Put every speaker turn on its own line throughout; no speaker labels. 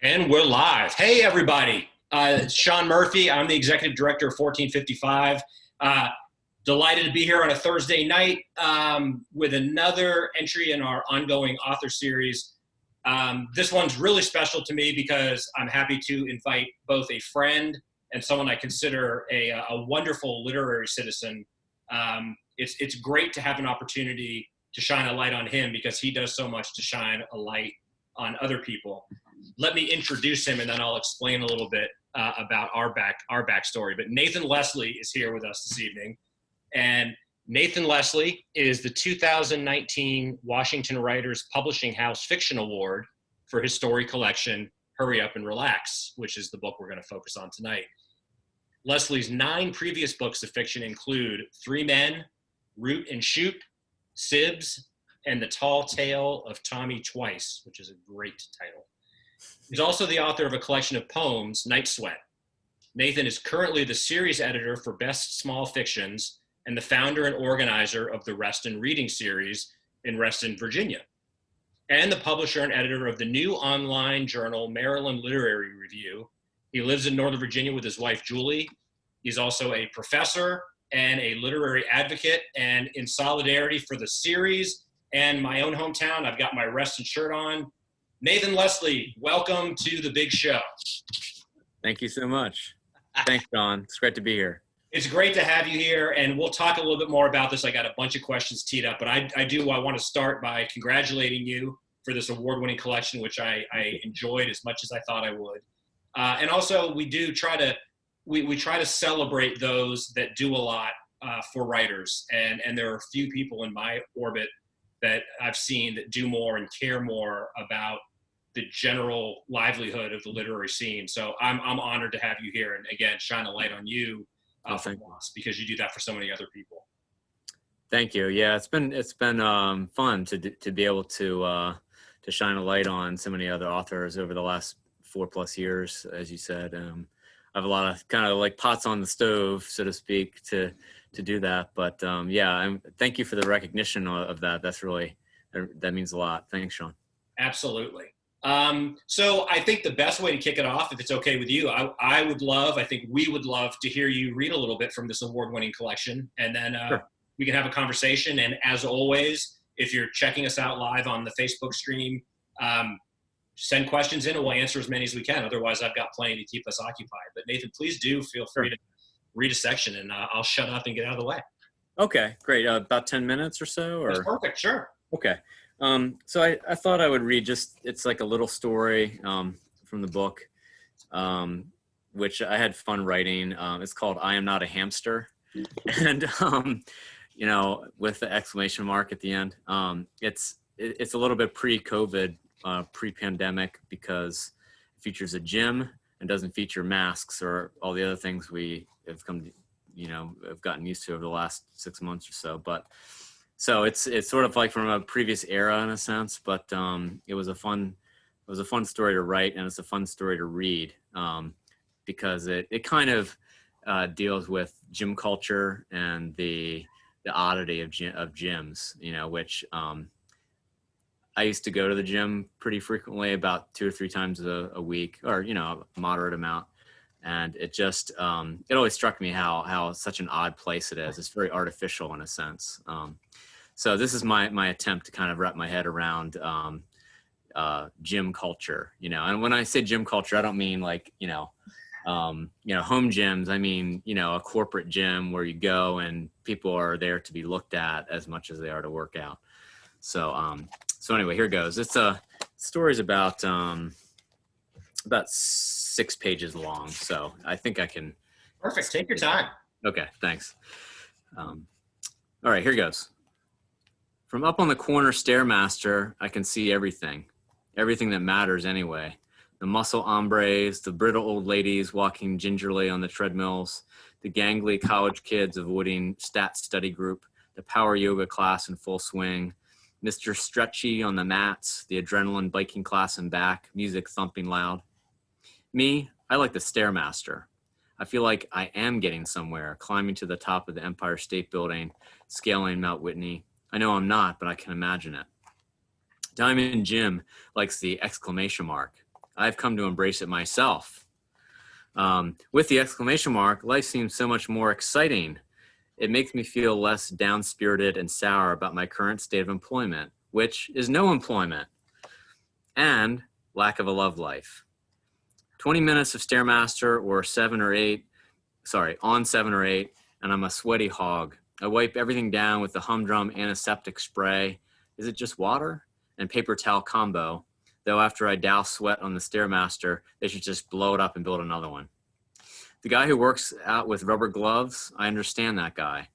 And we're live. Hey, everybody. It's Sean Murphy. I'm the executive director of 1455. Delighted to be here on a Thursday night with another entry in our ongoing author series. This one's really special to me because I'm happy to invite both a friend and someone I consider a wonderful literary citizen. It's great to have an opportunity to shine a light on him because he does so much to shine a light on other people. Let me introduce him and then I'll explain a little bit about our backstory. But Nathan Leslie is here with us this evening. And Nathan Leslie is the 2019 Washington Writers Publishing House Fiction Award for his story collection, Hurry Up and Relax, which is the book we're going to focus on tonight. Leslie's 9 previous books of fiction include 3 Men, Root and Shoot, Sibs, and The Tall Tale of Tommy Twice, which is a great title. He's also the author of a collection of poems, Night Sweat. Nathan is currently the series editor for Best Small Fictions and the founder and organizer of the Reston Reading Series in Reston, Virginia, and the publisher and editor of the new online journal, Maryland Literary Review. He lives in Northern Virginia with his wife, Julie. He's also a professor and a literary advocate, and in solidarity for the series and my own hometown, I've got my Reston shirt on. Nathan Leslie, welcome to the big show.
Thank you so much. Thanks, John. It's great to be here.
It's great to have you here, and we'll talk a little bit more about this. I got a bunch of questions teed up, but I want to start by congratulating you for this award-winning collection, which I enjoyed as much as I thought I would. And also, we try to celebrate those that do a lot for writers, and there are a few people in my orbit that I've seen that do more and care more about the general livelihood of the literary scene. So I'm honored to have you here, and again, shine a light on you for once, because you do that for so many other people.
Thank you. Yeah, it's been fun to be able to shine a light on so many other authors over the last 4+ years, as you said. I have a lot of kind of like pots on the stove, so to speak, to do that. But thank you for the recognition of that. That means a lot. Thanks, Sean.
Absolutely. So I think the best way to kick it off, if it's okay with you, I think we would love to hear you read a little bit from this award-winning collection, and then
Sure.
We can have a conversation. And as always, if you're checking us out live on the Facebook stream, send questions in and we'll answer as many as we can. Otherwise, I've got plenty to keep us occupied. But Nathan, please do feel free to read a section, and I'll shut up and get out of the way.
Okay, great. About 10 minutes or so? Or?
That's perfect, sure.
Okay. So I thought I would read it's like a little story from the book, which I had fun writing. It's called I Am Not a Hamster. And, with the exclamation mark at the end. It's a little bit pre-COVID, pre-pandemic, because it features a gym and doesn't feature masks or all the other things we have have gotten used to over the last 6 months or so. But so it's sort of like from a previous era in a sense, but it was a fun story to write, and it's a fun story to read because it kind of deals with gym culture and the oddity of gyms, which I used to go to the gym pretty frequently, about 2 or 3 times a week, or a moderate amount. And it just, it always struck me how such an odd place it is. It's very artificial in a sense. So this is my attempt to kind of wrap my head around gym culture, and when I say gym culture, I don't mean like, home gyms. I mean, a corporate gym where you go and people are there to be looked at as much as they are to work out. So anyway, here goes. It's story's about 6 pages long. So I think I can.
Perfect. Take your time.
Okay. Thanks. All right, here goes. From up on the corner stairmaster, I can see everything that matters anyway. The muscle hombres, the brittle old ladies walking gingerly on the treadmills, the gangly college kids avoiding stat study group, the power yoga class in full swing, Mr. Stretchy on the mats, the adrenaline biking class in back, music thumping loud. Me, I like the stairmaster. I feel like I am getting somewhere, climbing to the top of the Empire State Building, scaling Mount Whitney. I know I'm not, but I can imagine it. Diamond Jim likes the exclamation mark. I've come to embrace it myself. With the exclamation mark, life seems so much more exciting. It makes me feel less down-spirited and sour about my current state of employment, which is no employment, and lack of a love life. 20 minutes of Stairmaster or 7 or 8, on 7 or 8, and I'm a sweaty hog. I wipe everything down with the humdrum antiseptic spray. Is it just water? And paper towel combo. Though after I douse sweat on the Stairmaster, they should just blow it up and build another one. The guy who works out with rubber gloves, I understand that guy.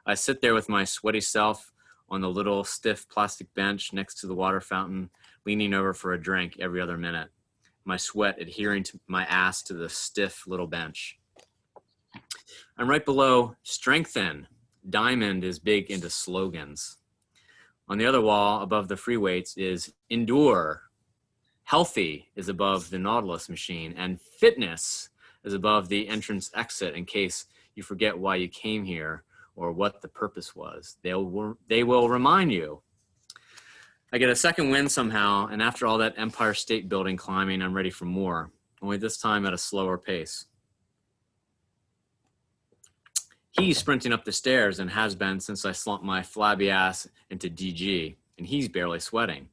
I sit there with my sweaty self on the little stiff plastic bench next to the water fountain, leaning over for a drink every other minute, my sweat adhering to my ass to the stiff little bench. I'm right below strengthen. Diamond is big into slogans. On the other wall above the free weights is endure. Healthy is above the Nautilus machine, and fitness is above the entrance exit in case you forget why you came here or what the purpose was. They will remind you. I get a second wind somehow, and after all that Empire State Building climbing, I'm ready for more, only this time at a slower pace. He's sprinting up the stairs and has been since I slumped my flabby ass into DG, and he's barely sweating.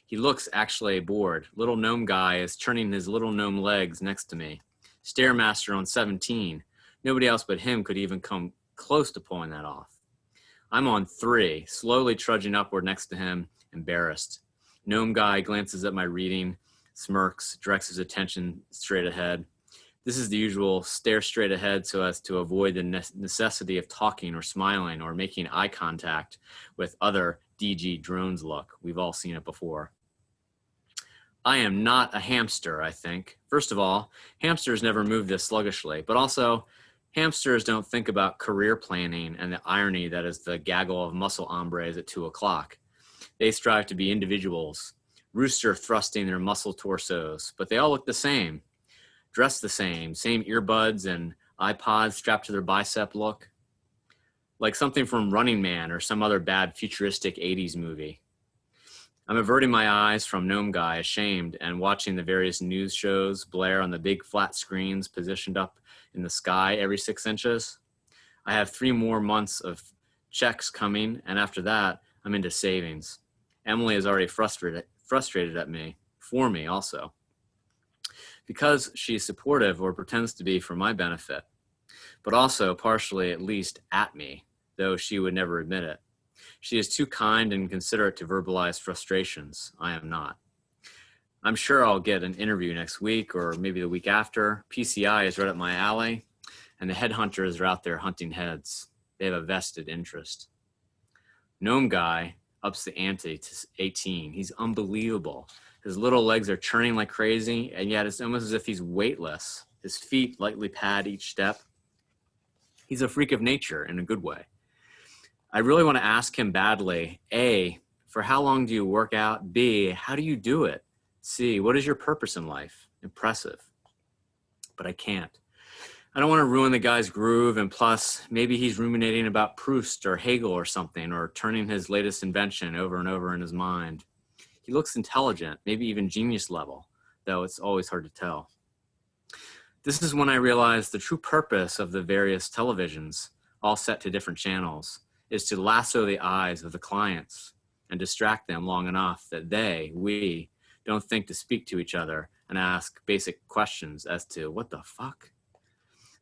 He looks actually bored. Little gnome guy is turning his little gnome legs next to me. Stairmaster on 17. Nobody else but him could even come close to pulling that off. I'm on 3, slowly trudging upward next to him, embarrassed. Gnome guy glances at my reading, smirks, directs his attention straight ahead. This is the usual stare straight ahead so as to avoid the necessity of talking or smiling or making eye contact with other DG drones look. We've all seen it before. I am not a hamster, I think. First of all, hamsters never move this sluggishly, but also hamsters don't think about career planning and the irony that is the gaggle of muscle hombres at 2 o'clock. They strive to be individuals, rooster thrusting their muscle torsos, but they all look the same. Dressed the same earbuds and iPods strapped to their bicep look. Like something from Running Man or some other bad futuristic 80s movie. I'm averting my eyes from Gnome Guy, ashamed, and watching the various news shows blare on the big flat screens positioned up in the sky every 6 inches. I have 3 more months of checks coming, and after that, I'm into savings. Emily is already frustrated at me, for me also. Because she's supportive or pretends to be for my benefit, but also partially at least at me, though she would never admit it. She is too kind and considerate to verbalize frustrations. I am not. I'm sure I'll get an interview next week or maybe the week after. PCI is right up my alley, and the headhunters are out there hunting heads. They have a vested interest. Gnome Guy ups the ante to 18. He's unbelievable. His little legs are churning like crazy, and yet it's almost as if he's weightless. His feet lightly pad each step. He's a freak of nature in a good way. I really want to ask him badly, A, for how long do you work out? B, how do you do it? C, what is your purpose in life? Impressive. But I can't. I don't want to ruin the guy's groove, and plus, maybe he's ruminating about Proust or Hegel or something, or turning his latest invention over and over in his mind. He looks intelligent, maybe even genius level, though it's always hard to tell. This is when I realized the true purpose of the various televisions, all set to different channels, is to lasso the eyes of the clients and distract them long enough that we, don't think to speak to each other and ask basic questions as to what the fuck?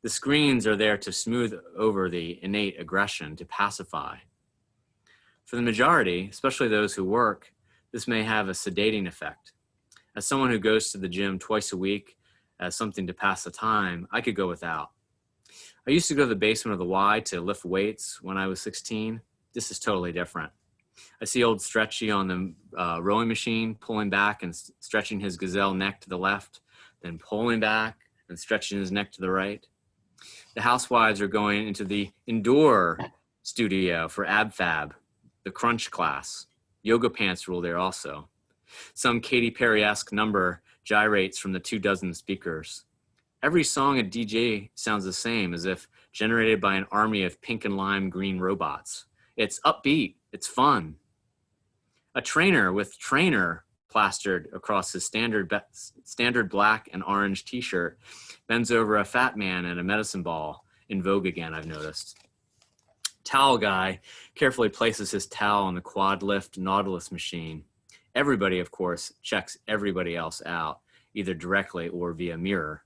The screens are there to smooth over the innate aggression, to pacify. For the majority, especially those who work, this may have a sedating effect. As someone who goes to the gym twice a week as something to pass the time, I could go without. I used to go to the basement of the Y to lift weights when I was 16. This is totally different. I see old Stretchy on the rowing machine, pulling back and stretching his gazelle neck to the left, then pulling back and stretching his neck to the right. The housewives are going into the indoor studio for ab fab, the crunch class. Yoga pants rule there also. Some Katy Perry-esque number gyrates from the 24 speakers. Every song a DJ sounds the same, as if generated by an army of pink and lime green robots. It's upbeat, it's fun. A trainer with trainer plastered across his standard black and orange t-shirt, bends over a fat man and a medicine ball, in vogue again, I've noticed. Towel guy carefully places his towel on the quad lift Nautilus machine. Everybody, of course, checks everybody else out, either directly or via mirror.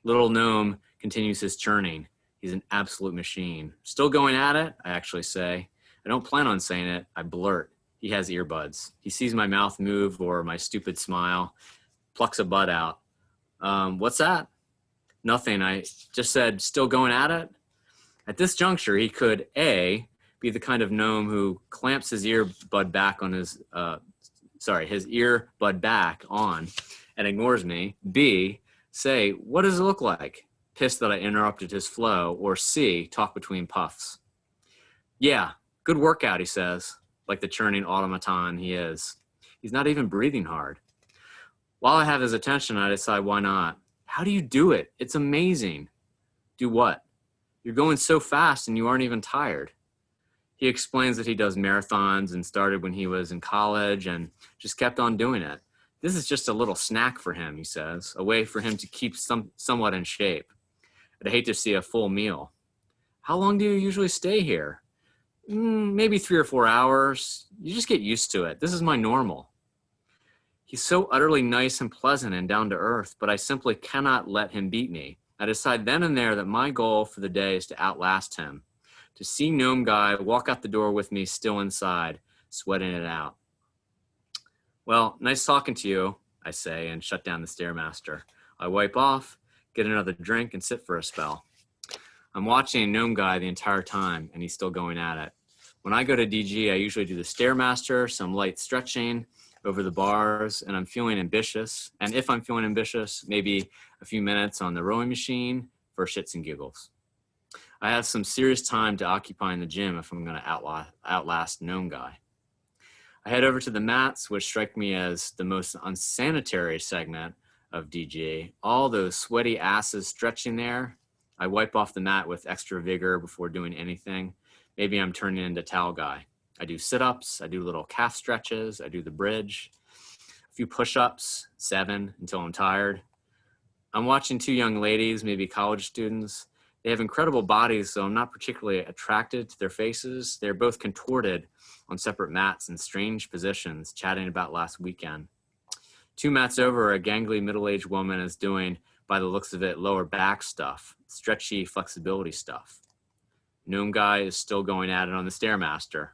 Little gnome continues his churning. He's an absolute machine. Still going at it, I actually say. I don't plan on saying it. I blurt. He has earbuds. He sees my mouth move or my stupid smile, plucks a bud out. What's that? Nothing. I just said, still going at it? At this juncture, he could, A, be the kind of gnome who clamps his earbud back on his earbud back on and ignores me. B, say, what does it look like? Pissed that I interrupted his flow. Or C, talk between puffs. Yeah, good workout, he says, like the churning automaton he is. He's not even breathing hard. While I have his attention, I decide why not. How do you do it? It's amazing. Do what? You're going so fast and you aren't even tired. He explains that he does marathons and started when he was in college and just kept on doing it. This is just a little snack for him, he says, a way for him to keep somewhat in shape. I'd hate to see a full meal. How long do you usually stay here? Maybe 3 or 4 hours. You just get used to it. This is my normal. He's so utterly nice and pleasant and down to earth, but I simply cannot let him beat me. I decide then and there that my goal for the day is to outlast him, to see Gnome Guy walk out the door with me still inside, sweating it out. Well, nice talking to you, I say, and shut down the Stairmaster. I wipe off, get another drink, and sit for a spell. I'm watching Gnome Guy the entire time, and he's still going at it. When I go to DG, I usually do the Stairmaster, some light stretching over the bars, and I'm feeling ambitious. And if I'm feeling ambitious, maybe a few minutes on the rowing machine for shits and giggles. I have some serious time to occupy in the gym if I'm going to outlast Gnome Guy. I head over to the mats, which strike me as the most unsanitary segment of DG. All those sweaty asses stretching there. I wipe off the mat with extra vigor before doing anything. Maybe I'm turning into Towel Guy. I do sit-ups, I do little calf stretches, I do the bridge, a few push-ups, 7 until I'm tired. I'm watching 2 young ladies, maybe college students. They have incredible bodies, so I'm not particularly attracted to their faces. They're both contorted on separate mats in strange positions, chatting about last weekend. 2 mats over, a gangly middle-aged woman is doing, by the looks of it, lower back stuff, stretchy flexibility stuff. Gnome Guy is still going at it on the Stairmaster.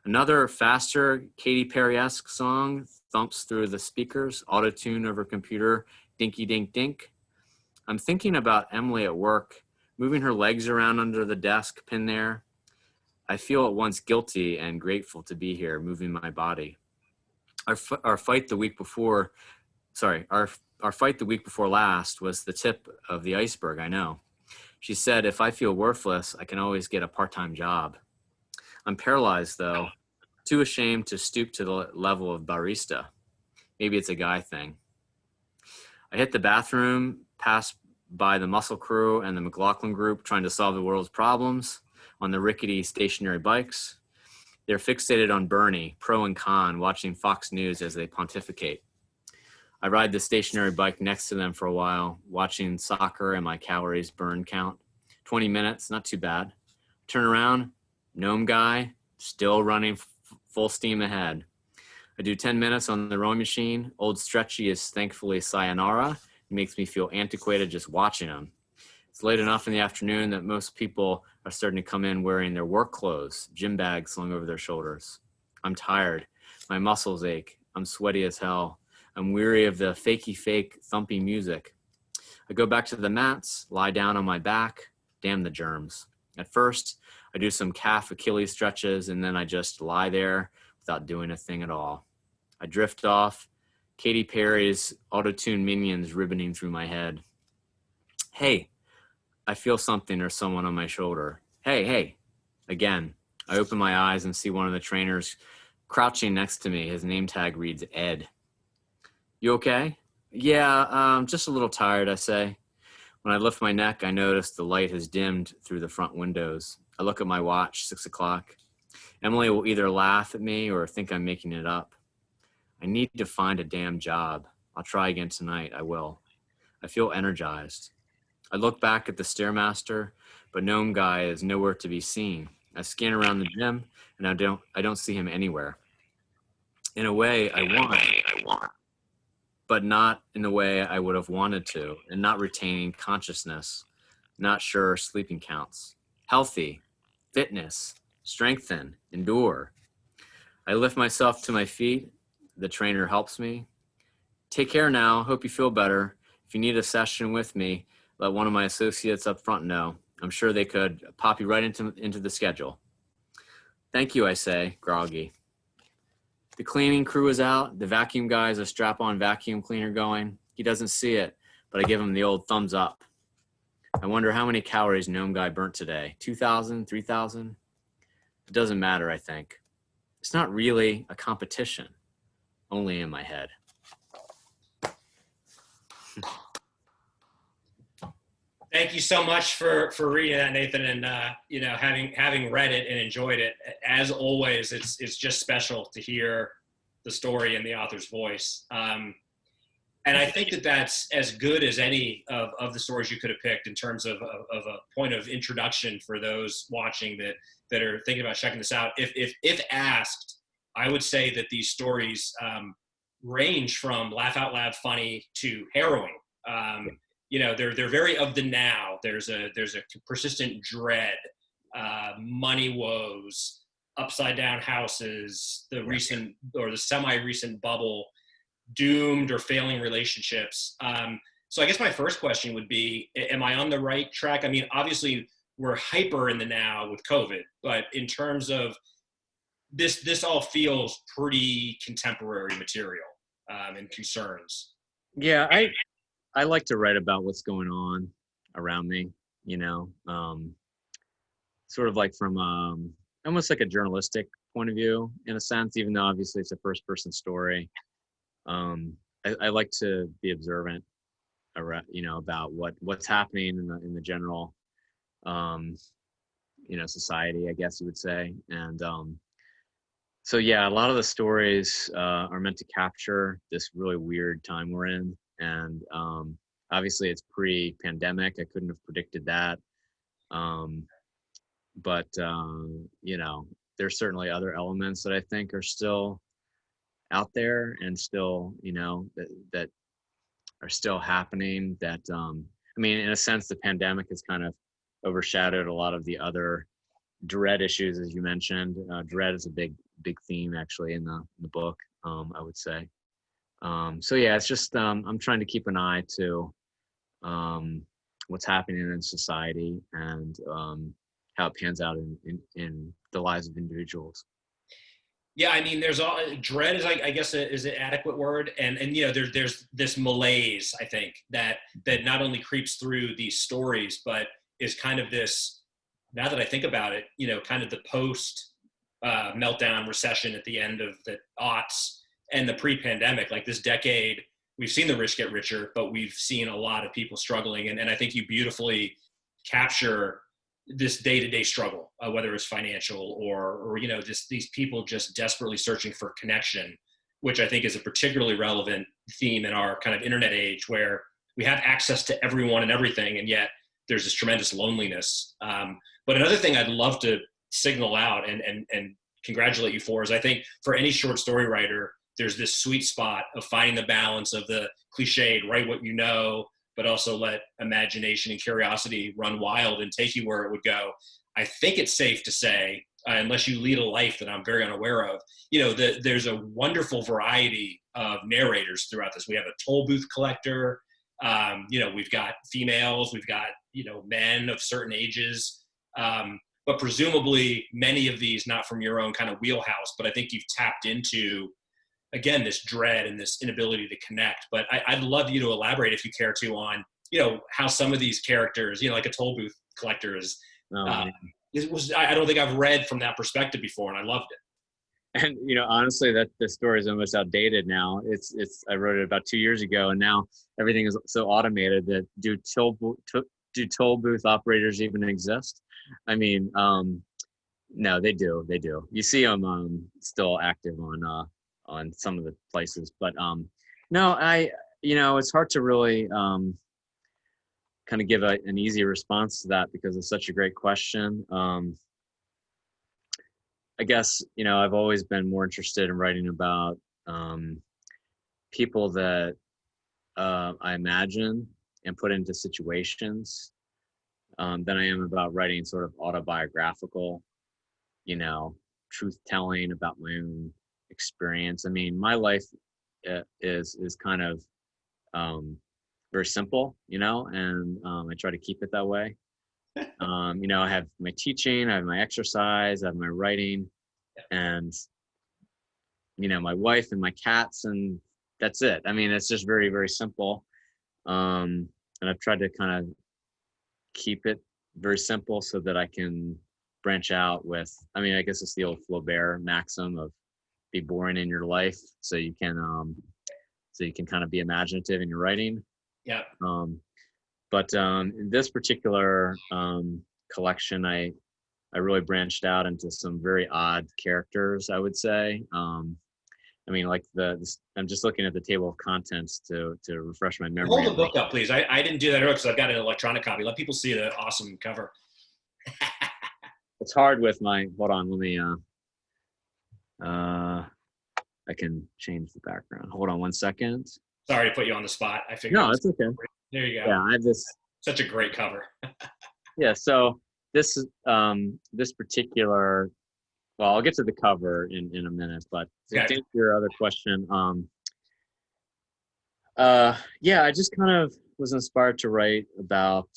Another faster Katy Perry-esque song thumps through the speakers, auto-tune over computer, dinky dink dink. I'm thinking about Emily at work, moving her legs around under the desk pinned there. I feel at once guilty and grateful to be here, moving my body. Our fight the week before last was the tip of the iceberg, I know. She said, if I feel worthless, I can always get a part-time job. I'm paralyzed, though, too ashamed to stoop to the level of barista. Maybe it's a guy thing. I hit the bathroom, pass by the Muscle Crew and the McLaughlin Group trying to solve the world's problems on the rickety stationary bikes. They're fixated on Bernie, pro and con, watching Fox News as they pontificate. I ride the stationary bike next to them for a while, watching soccer and my calories burn count. 20 minutes, not too bad. Turn around, Gnome Guy, still running full steam ahead. I do 10 minutes on the rowing machine. Old Stretchy is thankfully sayonara. It makes me feel antiquated just watching him. It's late enough in the afternoon that most people are starting to come in wearing their work clothes, gym bags slung over their shoulders. I'm tired. My muscles ache. I'm sweaty as hell. I'm weary of the fakey fake thumping music. I go back to the mats, lie down on my back. Damn the germs. At first, I do some calf Achilles stretches, and then I just lie there without doing a thing at all. I drift off, Katy Perry's auto-tune minions ribboning through my head. Hey, I feel something or someone on my shoulder. Hey. Again, I open my eyes and see one of the trainers crouching next to me. His name tag reads Ed. You okay? Yeah, just a little tired, I say. When I lift my neck, I notice the light has dimmed through the front windows. I look at my watch, 6 o'clock. Emily will either laugh at me or think I'm making it up. I need to find a damn job. I'll try again tonight. I will. I feel energized. I look back at the Stairmaster, but Gnome Guy is nowhere to be seen. I scan around the gym, and I don't see him anywhere. In a way, I want, but not in the way I would have wanted to, and not retaining consciousness. Not sure sleeping counts. Healthy, fitness, strengthen, endure. I lift myself to my feet. The trainer helps me. Take care now. Hope you feel better. If you need a session with me, let one of my associates up front know. I'm sure they could pop you right into the schedule. Thank you, I say, groggy. The cleaning crew is out. The vacuum guy has a strap-on vacuum cleaner going. He doesn't see it, but I give him the old thumbs up. I wonder how many calories Gnome Guy burnt today. 2,000, 3,000? It doesn't matter, I think. It's not really a competition, only in my head.
Thank you so much for reading that, Nathan, and having read it and enjoyed it. As always, it's just special to hear the story in the author's voice. And I think that's as good as any of the stories you could have picked in terms of a point of introduction for those watching that are thinking about checking this out. If asked, I would say that these stories range from laugh out loud funny to harrowing. They're very of the now. There's a persistent dread, money woes, upside down houses, the recent or the semi-recent bubble, doomed or failing relationships. So I guess my first question would be, am I on the right track? I mean, obviously we're hyper in the now with COVID, but in terms of this all feels pretty contemporary material and concerns.
Yeah, I like to write about what's going on around me, sort of like from almost like a journalistic point of view, in a sense, even though obviously it's a first person story. I like to be observant around, about what's happening in the general, society, I guess you would say. And so, yeah, a lot of the stories are meant to capture this really weird time we're in. And obviously it's pre-pandemic. I couldn't have predicted that. But there's certainly other elements that I think are still out there and still, that are still happening that, in a sense, the pandemic has kind of overshadowed a lot of the other dread issues, as you mentioned. Dread is a big theme actually in the book, I would say. So yeah, it's just, I'm trying to keep an eye to what's happening in society and how it pans out in the lives of individuals.
Yeah, I mean, there's all dread is I guess is an adequate word, and there's this malaise, I think, that not only creeps through these stories, but is kind of this. Now that I think about it, kind of the post meltdown recession at the end of the aughts and the pre-pandemic, like this decade, we've seen the rich get richer, but we've seen a lot of people struggling, and I think you beautifully capture this day-to-day struggle, whether it's financial or these people just desperately searching for connection, which I think is a particularly relevant theme in our kind of internet age where we have access to everyone and everything, and yet there's this tremendous loneliness. But another thing I'd love to signal out and congratulate you for is I think for any short story writer, there's this sweet spot of finding the balance of the cliched, write what you know, but also let imagination and curiosity run wild and take you where it would go. I think it's safe to say, unless you lead a life that I'm very unaware of, there's a wonderful variety of narrators throughout this. We have a toll booth collector, we've got females, we've got, men of certain ages, but presumably many of these not from your own kind of wheelhouse, but I think you've tapped into, again, this dread and this inability to connect. But I'd love you to elaborate, if you care to, on, how some of these characters, like a toll booth collector is, I don't think I've read from that perspective before, and I loved it.
And, honestly, that the story is almost outdated now. I wrote it about 2 years ago, and now everything is so automated that do toll booth operators even exist? No, they do. You see them still active on on some of the places. But no, it's hard to really kind of give an easy response to that because it's such a great question. I guess, I've always been more interested in writing about people that I imagine and put into situations than I am about writing sort of autobiographical, truth telling about my own experience. I mean, my life is kind of very simple, and I try to keep it that way. I have my teaching, I have my exercise, I have my writing, and my wife and my cats, and that's it. I mean, it's just very, very simple. And I've tried to kind of keep it very simple so that I can branch out with, I guess it's the old Flaubert maxim of be boring in your life so you can kind of be imaginative in your writing.
Yeah.
But in this particular collection, I really branched out into some very odd characters, I would say. Like I'm just looking at the table of contents to refresh my memory.
Hold the book up, please. I didn't do that earlier because I've got an electronic copy. Let people see the awesome cover.
It's hard with my, hold on, let me, I can change the background. Hold on one second.
Sorry to put you on the spot. I figured.
No, it's okay.
There you go.
Yeah, I have this.
Such a great cover.
Yeah, so this particular, well, I'll get to the cover in a minute, but to answer your other question, yeah, I just kind of was inspired to write about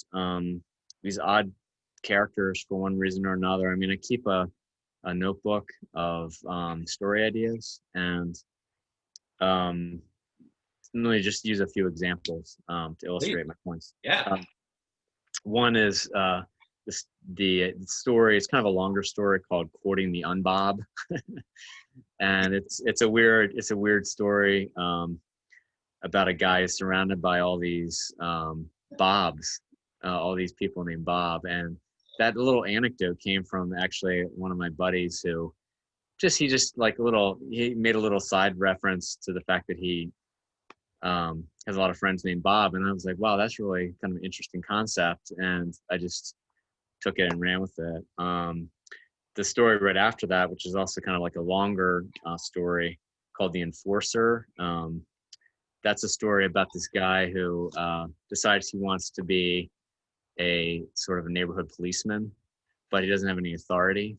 these odd characters for one reason or another. I mean, I keep a notebook of story ideas, and let me just use a few examples to illustrate my points.
Yeah.
One is the story. It's kind of a longer story called "Courting the Unbob," and it's a weird story about a guy who's surrounded by all these Bobs, all these people named Bob, and that little anecdote came from actually one of my buddies who he made a little side reference to the fact that he has a lot of friends named Bob, and I was like, wow, that's really kind of an interesting concept, and I just took it and ran with it. The story right after that, which is also kind of like a longer story called The Enforcer, that's a story about this guy who decides he wants to be a sort of a neighborhood policeman, but he doesn't have any authority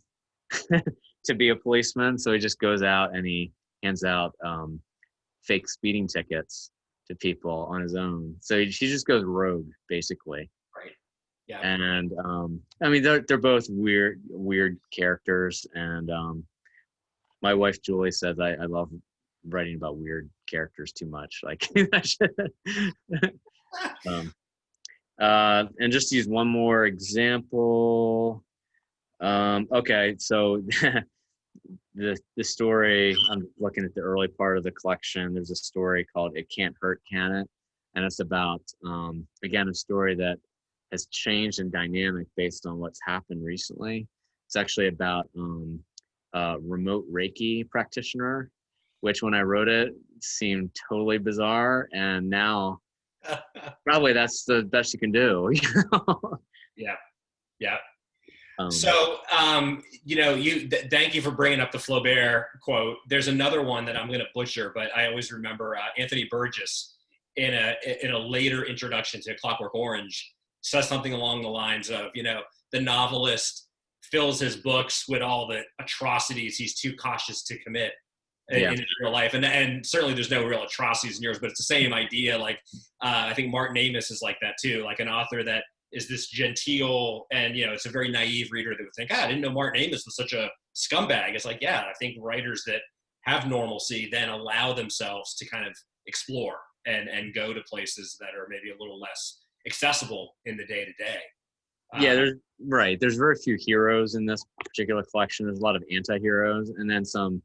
to be a policeman, so he just goes out and he hands out fake speeding tickets to people on his own. So he just goes rogue, basically.
Right. Yeah.
And they're both weird characters. And my wife Julie says I love writing about weird characters too much. Like, and just to use one more example. Okay, so the story, I'm looking at the early part of the collection. There's a story called "It Can't Hurt, Can It?" And it's about again a story that has changed in dynamic based on what's happened recently. It's actually about a remote Reiki practitioner, which when I wrote it seemed totally bizarre, and now probably that's the best you can do.
Yeah. So, thank you for bringing up the Flaubert quote. There's another one that I'm going to butcher, but I always remember Anthony Burgess in a later introduction to Clockwork Orange says something along the lines of, the novelist fills his books with all the atrocities he's too cautious to commit in his real life. And certainly there's no real atrocities in yours, but it's the same idea. Like, I think Martin Amis is like that too, like an author that is this genteel, and it's a very naive reader that would think, I didn't know Martin Amis was such a scumbag. It's like, yeah, I think writers that have normalcy then allow themselves to kind of explore and go to places that are maybe a little less accessible in the day-to-day.
There's very few heroes in this particular collection. There's a lot of anti-heroes, and then some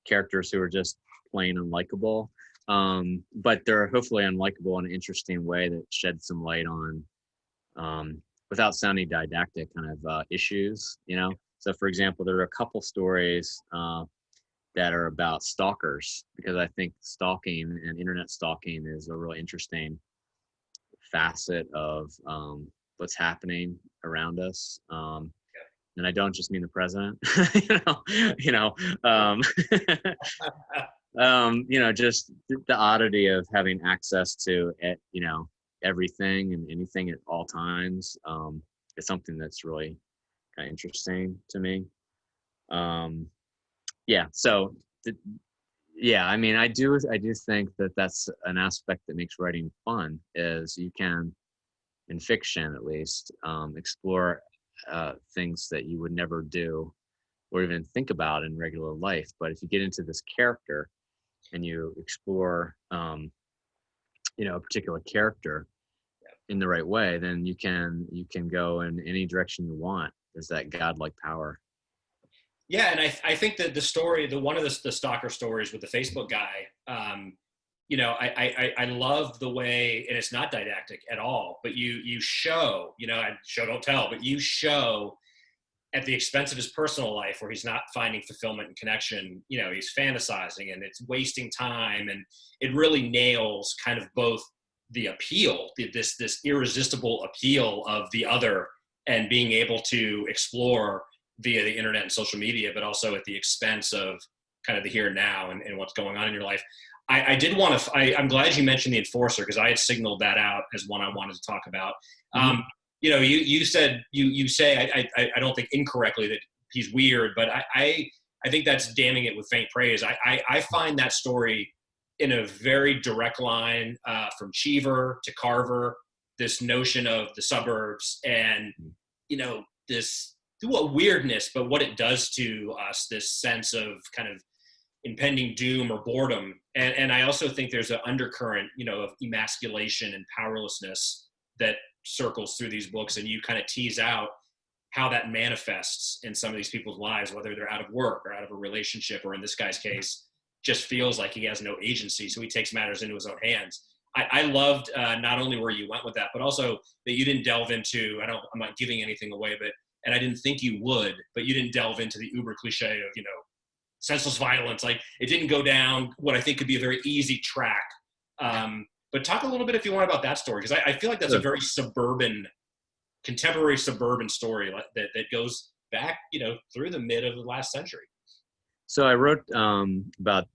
characters who are just plain unlikable. But they're hopefully unlikable in an interesting way that sheds some light on without sounding didactic kind of issues, So for example, there are a couple stories that are about stalkers, because I think stalking and internet stalking is a really interesting facet of what's happening around us. And I don't just mean the president, you know, um, just the oddity of having access to, everything and anything at all times. Is something that's really kind of interesting to me. Um, yeah. So, yeah, I mean, I do think that that's an aspect that makes writing fun, is you can, in fiction at least, explore things that you would never do or even think about in regular life. But if you get into this character and you explore, a particular character in the right way, then you can go in any direction you want. There's that godlike power.
Yeah, and I think that the story, one of the stalker stories with the Facebook guy, I love the way, and it's not didactic at all, but you show, show don't tell, but you show at the expense of his personal life where he's not finding fulfillment and connection, he's fantasizing and it's wasting time, and it really nails kind of both the appeal, this irresistible appeal of the other, and being able to explore via the internet and social media, but also at the expense of kind of the here and now, and what's going on in your life. I did want to, I'm glad you mentioned the Enforcer, because I had signaled that out as one I wanted to talk about.
Mhm.
You said, you say, I don't think incorrectly, that he's weird, but I think that's damning it with faint praise. I find that story in a very direct line, from Cheever to Carver, this notion of the suburbs, and, this, what weirdness, but what it does to us, this sense of kind of impending doom or boredom. And I also think there's an undercurrent, of emasculation and powerlessness that circles through these books, and you kind of tease out how that manifests in some of these people's lives, whether they're out of work or out of a relationship, or in this guy's case, just feels like he has no agency, so he takes matters into his own hands. I loved, not only where you went with that, but also that you didn't delve into, I'm not giving anything away, but, and I didn't think you would, but you didn't delve into the uber cliche of, senseless violence. Like, it didn't go down what I think could be a very easy track. But talk a little bit, if you want, about that story, because I feel like that's a very contemporary suburban story that goes back, through the mid of the last century.
So I wrote, about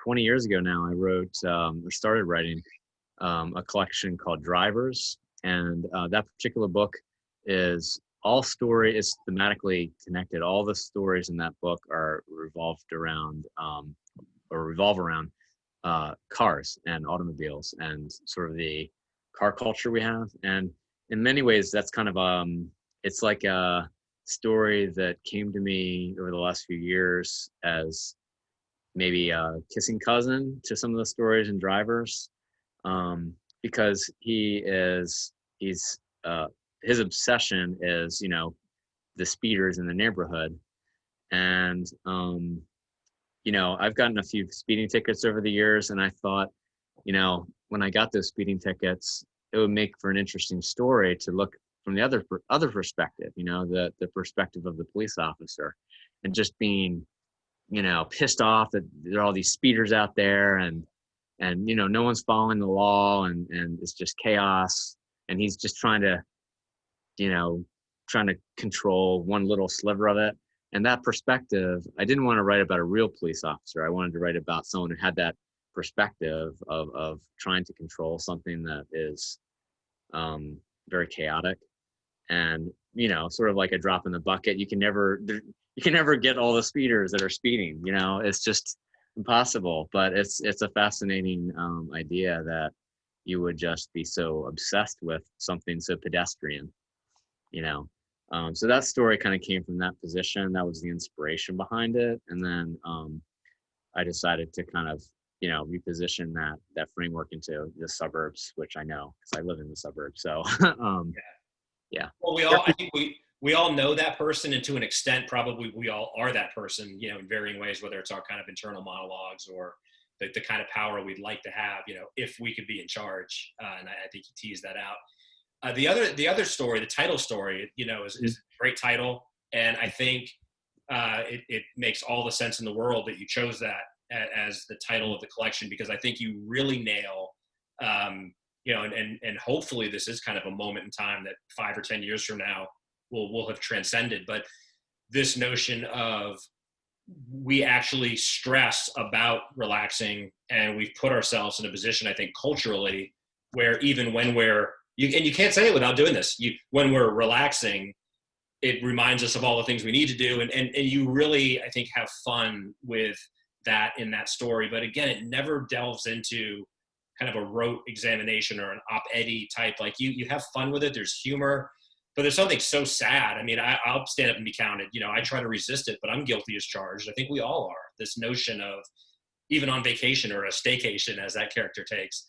20 years ago now, I wrote, or started writing, a collection called Drivers. And that particular book is thematically connected. All the stories in that book are revolve around cars and automobiles, and sort of the car culture we have. And in many ways, that's kind of, it's like a story that came to me over the last few years as maybe a kissing cousin to some of the stories in Drivers, because his obsession is, the speeders in the neighborhood. And, I've gotten a few speeding tickets over the years, and I thought, when I got those speeding tickets, it would make for an interesting story to look from the other perspective, the perspective of the police officer, and just being, pissed off that there are all these speeders out there, and no one's following the law, and it's just chaos, and he's just trying to control one little sliver of it. And that perspective, I didn't want to write about a real police officer. I wanted to write about someone who had that perspective of trying to control something that is, very chaotic, and sort of like a drop in the bucket. You can never get all the speeders that are speeding. It's just impossible. But it's a fascinating, idea that you would just be so obsessed with something so pedestrian. So that story kind of came from that position. That was the inspiration behind it. And then I decided to kind of, reposition that framework into the suburbs, which I know because I live in the suburbs. So yeah.
Well, I think we all know that person, and to an extent, probably we all are that person, in varying ways, whether it's our kind of internal monologues or the kind of power we'd like to have, if we could be in charge. And I think you teased that out. The other story, the title story, is a great title. And I think it makes all the sense in the world that you chose that as the title of the collection, because I think you really nail, and hopefully this is kind of a moment in time that 5 or 10 years from now we'll have transcended. But this notion of, we actually stress about relaxing, and we've put ourselves in a position, I think, culturally, where even when you can't say it without doing this, when we're relaxing, it reminds us of all the things we need to do. And you really, I think, have fun with that in that story. But again, it never delves into kind of a rote examination or an op-ed-y type. Like you have fun with it. There's humor, but there's something so sad. I mean, I'll stand up and be counted. I try to resist it, but I'm guilty as charged. I think we all are. This notion of, even on vacation or a staycation, as that character takes,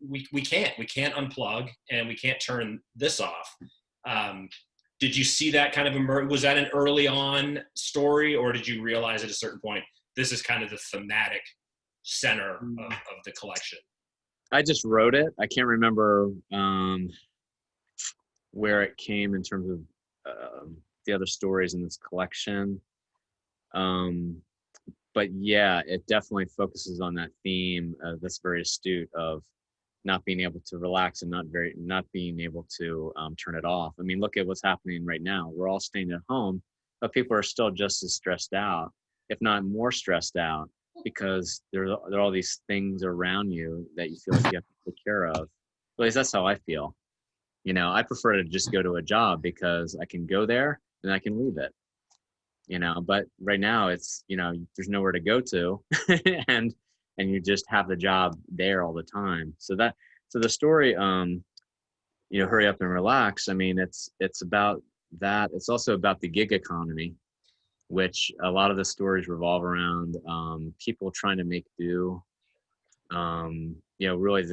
we can't unplug, and we can't turn this off. Did you see that kind of emerge? Was that an early on story, or did you realize at a certain point, this is kind of the thematic center of the collection?
I just wrote it. I can't remember where it came in terms of the other stories in this collection. But yeah, it definitely focuses on that theme that's very astute of not being able to relax and not being able to turn it off. I mean, look at what's happening right now. We're all staying at home, but people are still just as stressed out, if not more stressed out, because there are all these things around you that you feel like you have to take care of. At least that's how I feel. I prefer to just go to a job because I can go there and I can leave it. But right now it's, there's nowhere to go to and you just have the job there all the time. So the story, Hurry Up and Relax, I mean, it's about that. It's also about the gig economy, which a lot of the stories revolve around people trying to make do. Really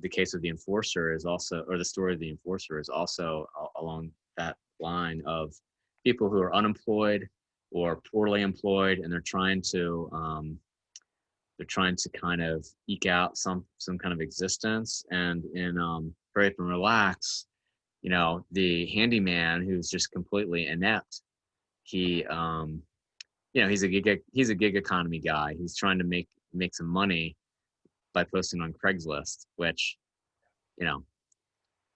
the case of the enforcer is also, or the story of the enforcer is also along that line of people who are unemployed or poorly employed, and they're trying to kind of eke out some kind of existence. And in Hurry Up and Relax, the handyman who's just completely inept, he's a gig economy guy. He's trying to make some money by posting on Craigslist, which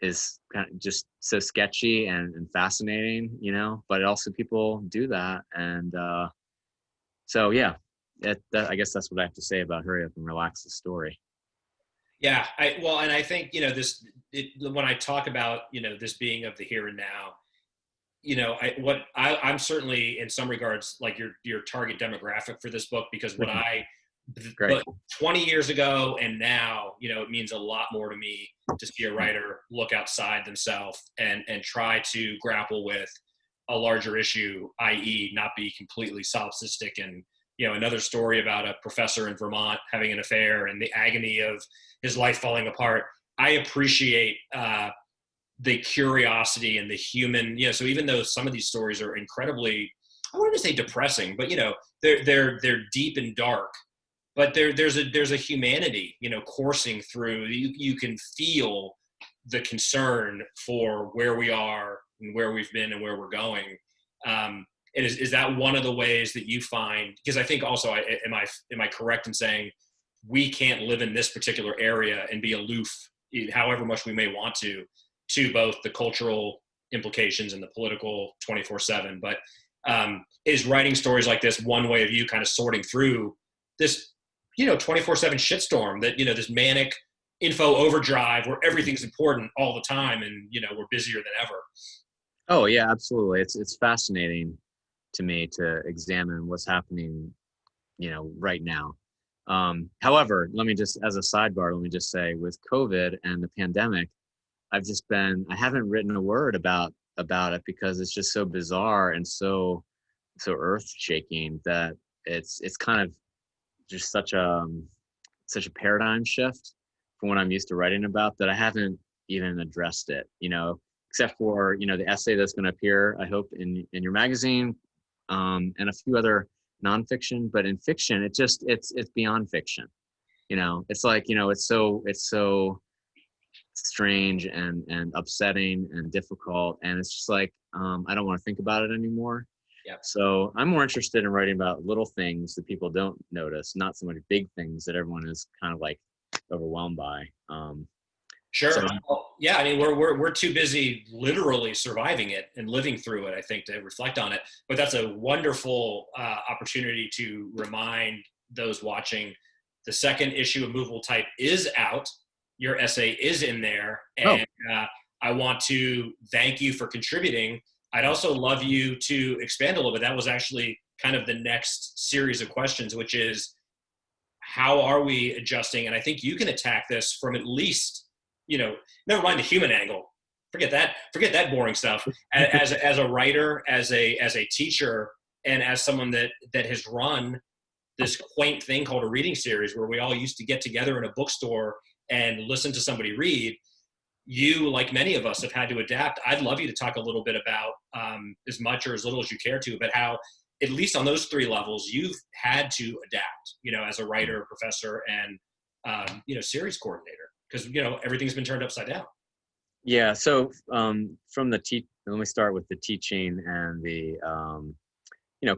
is kind of just so sketchy and fascinating, but also people do that. And so yeah, I guess that's what I have to say about Hurry Up and Relax, the story.
Yeah, and I think when I talk about this being of the here and now, I'm certainly in some regards like your target demographic for this book, because but 20 years ago and now, it means a lot more to me to see a writer look outside themselves and try to grapple with a larger issue, i.e. not be completely solipsistic. And another story about a professor in Vermont having an affair and the agony of his life falling apart. I appreciate the curiosity and the human, so even though some of these stories are incredibly, I wouldn't say depressing, but they're deep and dark, but there's a humanity, coursing through. You can feel the concern for where we are and where we've been and where we're going. And is that one of the ways that you find, because I think also, am I correct in saying we can't live in this particular area and be aloof, however much we may want to both the cultural implications and the political 24/7, but is writing stories like this one way of you kind of sorting through this 24/7 shitstorm that this manic info overdrive where everything's important all the time, and we're busier than ever?
Oh yeah, absolutely. It's fascinating to me to examine what's happening right now. However, as a sidebar, let me just say, with COVID and the pandemic, I haven't written a word about it because it's just so bizarre and so earth shaking that it's kind of just such a paradigm shift from what I'm used to writing about, that I haven't even addressed it, except for, the essay that's going to appear, I hope, in your magazine, and a few other nonfiction. But in fiction, it's beyond fiction. It's like, it's so strange and upsetting and difficult. And it's just like, I don't want to think about it anymore.
Yeah.
So I'm more interested in writing about little things that people don't notice, not so much big things that everyone is kind of like overwhelmed by. So
Sure. Well, yeah. I mean, we're too busy literally surviving it and living through it, I think, to reflect on it. But that's a wonderful opportunity to remind those watching. The second issue of Movable Type is out. Your essay is in there,
oh,
and I want to thank you for contributing. I'd also love you to expand a little bit. That was actually kind of the next series of questions, which is how are we adjusting? And I think you can attack this from at least, never mind the human angle. Forget that boring stuff. As a writer, as a teacher, and as someone that has run this quaint thing called a reading series where we all used to get together in a bookstore and listen to somebody read. You, like many of us, have had to adapt. I'd love you to talk a little bit about, as much or as little as you care to, but how, at least on those three levels, you've had to adapt, as a writer, professor, and, series coordinator, because, everything's been turned upside down.
yeah. So from let me start with the teaching and the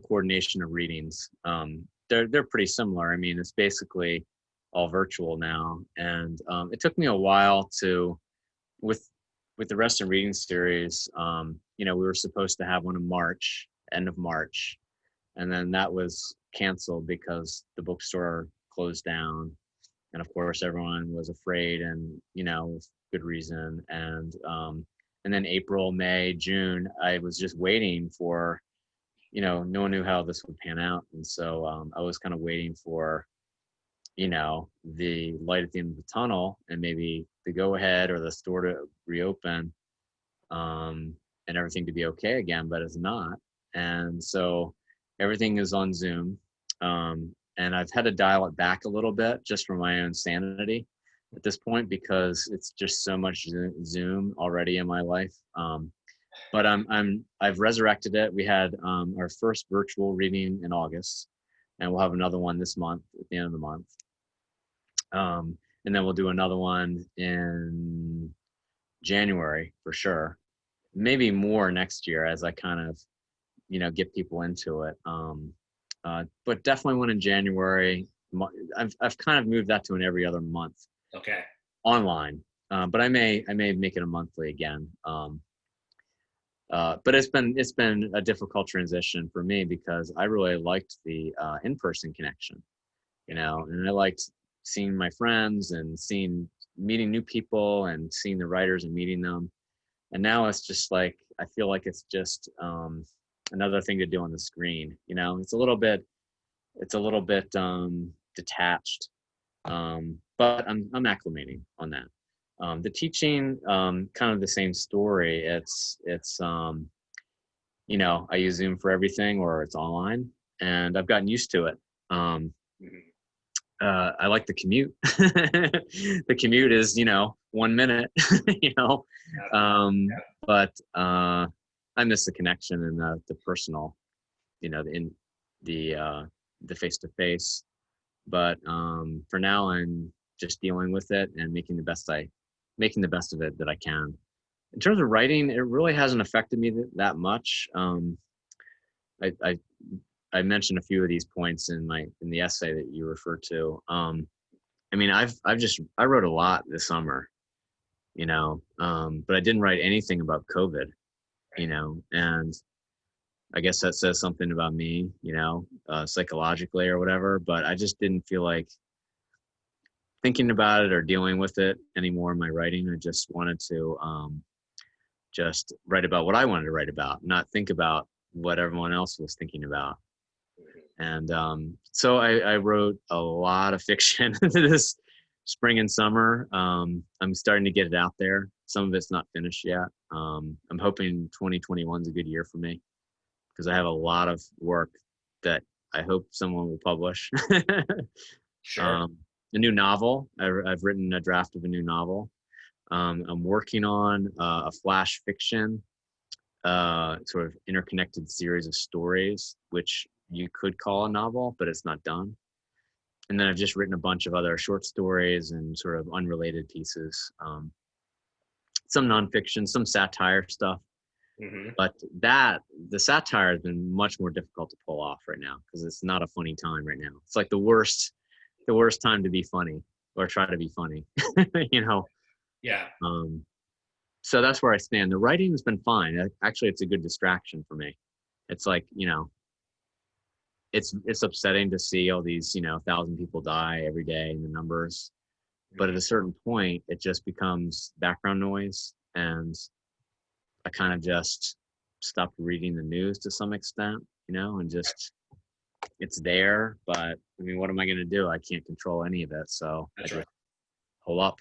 coordination of readings. They're pretty similar. I mean, it's basically all virtual now, and it took me a while to with the Reston Reading Series. We were supposed to have one in March, end of March, and then that was canceled because the bookstore closed down, and of course everyone was afraid, and with good reason. And then April, May, June, I was just waiting for, no one knew how this would pan out, and so I was kind of waiting for the light at the end of the tunnel, and maybe the go ahead or the store to reopen, and everything to be okay again, but it's not. And so everything is on Zoom. And I've had to dial it back a little bit just for my own sanity at this point, because it's just so much Zoom already in my life. But I've resurrected it. We had our first virtual reading in August, and we'll have another one this month at the end of the month. And then we'll do another one in January for sure. Maybe more next year as I kind of, get people into it. But definitely one in January. I've kind of moved that to an every other month.
Okay.
Online. But I may make it a monthly again. But it's been a difficult transition for me because I really liked the in-person connection, and I liked seeing my friends and meeting new people and seeing the writers and meeting them. And now it's just like, I feel like it's just another thing to do on the screen. It's a little bit detached. But I'm acclimating on that. The teaching, kind of the same story. It's I use Zoom for everything, or it's online, and I've gotten used to it. I like the commute. The commute is 1 minute, but I miss the connection and the personal, the face to face. But for now, I'm just dealing with it and making the best of it that I can. In terms of writing, it really hasn't affected me that much. I mentioned a few of these points in the essay that you referred to. I mean, I wrote a lot this summer, but I didn't write anything about COVID, and I guess that says something about me, psychologically or whatever, but I just didn't feel like thinking about it or dealing with it anymore in my writing. I just wanted to just write about what I wanted to write about, not think about what everyone else was thinking about. And so I wrote a lot of fiction this spring and summer. I'm starting to get it out there. Some of it's not finished yet. I'm hoping 2021 is a good year for me, because I have a lot of work that I hope someone will publish.
Sure.
A new novel. I've written a draft of a new novel. I'm working on a flash fiction, sort of interconnected series of stories, which you could call a novel, but it's not done. And then I've just written a bunch of other short stories and sort of unrelated pieces. Some nonfiction, some satire stuff.
Hmm.
But the satire has been much more difficult to pull off right now because it's not a funny time right now. It's like the worst time to be funny or try to be funny, you know?
Yeah.
Um, so that's where I stand. The writing has been fine. Actually, it's a good distraction for me. It's like, it's upsetting to see all these, 1,000 people die every day in the numbers. But at
Mhm.
a certain point, it just becomes background noise. And I kind of just stopped reading the news to some extent, and just it's there. But I mean, what am I going to do? I can't control any of it. So I
That's right.
just pull up.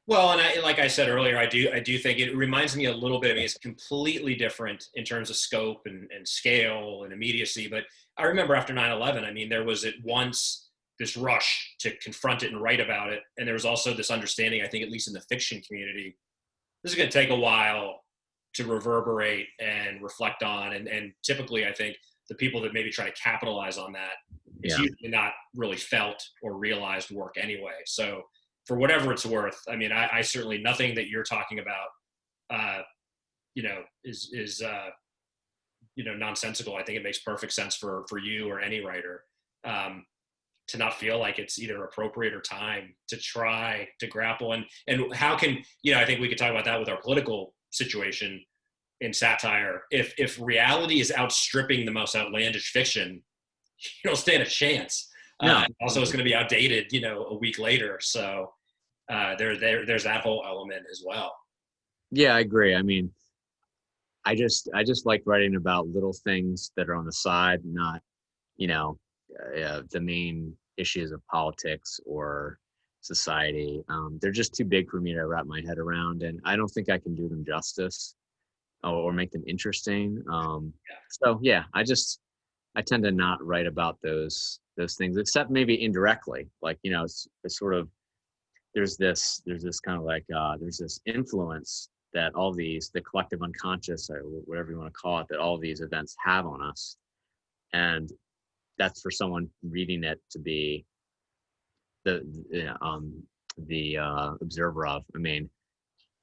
Well, and like I said earlier, I do think it reminds me a little bit. I mean, it's completely different in terms of scope and scale and immediacy. But I remember after 9/11, I mean, there was at once this rush to confront it and write about it, and there was also this understanding, I think, at least in the fiction community, this is going to take a while to reverberate and reflect on. And typically, I think the people that maybe try to capitalize on that, it's
Yeah.
usually not really felt or realized work anyway. So for whatever it's worth, I mean, I certainly, nothing that you're talking about, is nonsensical. I think it makes perfect sense for you or any writer. Um, to not feel like it's either appropriate or time to try to grapple, and how can, I think we could talk about that with our political situation in satire. If reality is outstripping the most outlandish fiction, you don't stand a chance.
No.
Also, it's going to be outdated, a week later. So there's that whole element as well.
Yeah, I agree. I mean, I just like writing about little things that are on the side, not you know the main issues of politics or society. They're just too big for me to wrap my head around, and I don't think I can do them justice or make them interesting. So yeah, I tend to not write about those things, except maybe indirectly. Like it's sort of there's this kind of like there's this influence that all these the collective unconscious or whatever you want to call it that all these events have on us, and that's for someone reading it to be the observer of. I mean,